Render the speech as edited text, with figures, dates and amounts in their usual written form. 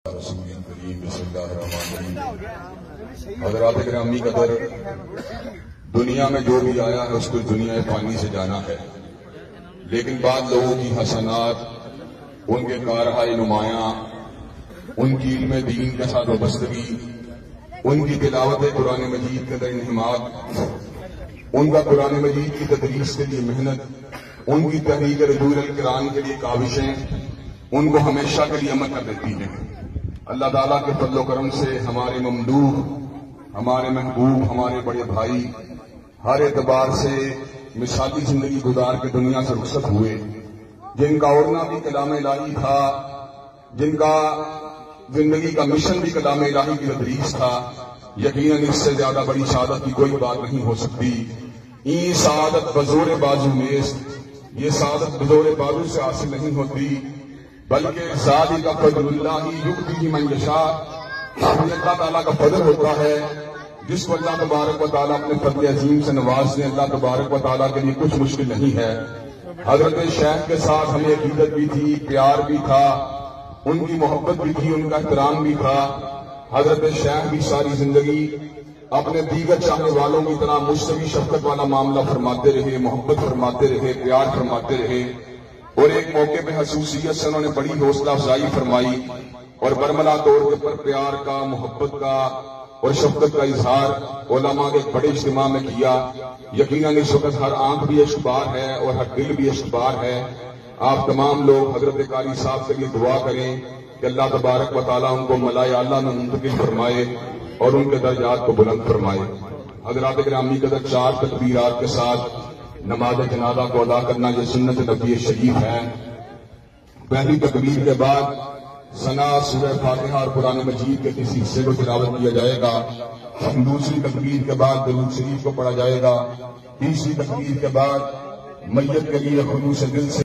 رسول کریم بسم اللہ الرحمن الرحیم۔ حضرات گرامی قدر، دنیا میں جو بھی آیا ہے اس کو دنیا فانی سے جانا ہے، لیکن بعض لوگوں کی حسنات، ان کے کارہائے نمایاں، ان کی علم دین کے ساتھ وابستگی، ان کی تلاوت قرآن مجید کے در انہماک، ان کا قرآن مجید کی تدریس کے لیے محنت، ان کی تحریک رجوع القرآن کے لیے کاوشیں ان کو ہمیشہ کے لیے عمل کر دیتی ہیں۔ اللہ تعالیٰ کے فضل و کرم سے ہمارے ممدوح، ہمارے محبوب، ہمارے بڑے بھائی ہر اعتبار سے مثالی زندگی گزار کے دنیا سے رخصت ہوئے، جن کا اڑنا بھی کلام الہی تھا، جن کا زندگی کا مشن بھی کلام الہی کی تدریس تھا۔ یقیناً اس سے زیادہ بڑی سعادت کی کوئی بات نہیں ہو سکتی۔ این سعادت بزور بازو نیست، یہ سعادت بزور بازو سے حاصل نہیں ہوتی، بلکہ ذالک فضل اللہ یؤتیہ من یشاء، یہ اللہ تعالیٰ کا فضل ہوتا ہے جس کو اللہ تبارک و تعالیٰ اپنے فضل عظیم سے نواز دیں۔ اللہ تبارک و تعالیٰ کے لیے کچھ مشکل نہیں ہے۔ حضرت شیخ کے ساتھ ہمیں عقیدت بھی تھی، پیار بھی تھا، ان کی محبت بھی تھی، ان کا احترام بھی تھا۔ حضرت شیخ بھی ساری زندگی اپنے دیگر چاہنے والوں کی طرح مجھ سے بھی شفقت والا معاملہ فرماتے رہے، محبت فرماتے رہے، پیار فرماتے رہے، اور ایک موقع پہ خصوصیت سے انہوں نے بڑی حوصلہ افزائی فرمائی اور برملا طور کے پر پیار کا، محبت کا اور شفقت کا اظہار علماء کے بڑے اجتماع میں کیا۔ یقیناً اس وقت ہر آنکھ بھی عشق بار ہے اور ہر دل بھی عشق بار ہے۔ آپ تمام لوگ حضرت قاری صاحب کے لیے دعا کریں کہ اللہ تبارک و تعالیٰ ان کو ملائے اعلیٰ میں منتقل فرمائے اور ان کے درجات کو بلند فرمائے۔ حضرات گرامی قدر، 4 تکبیرات کے ساتھ نماز جنازہ کو ادا کرنا یہ سنت نبی شریف ہے۔ پہلی تکبیر کے بعد ثنا، سورہ فاتحہ اور قرآن مجید کے کسی حصے کو تلاوت کیا جائے گا۔ دوسری تکبیر کے بعد درود شریف کو پڑھا جائے گا۔ تیسری تکبیر کے بعد میت کے لیے خلوص دل سے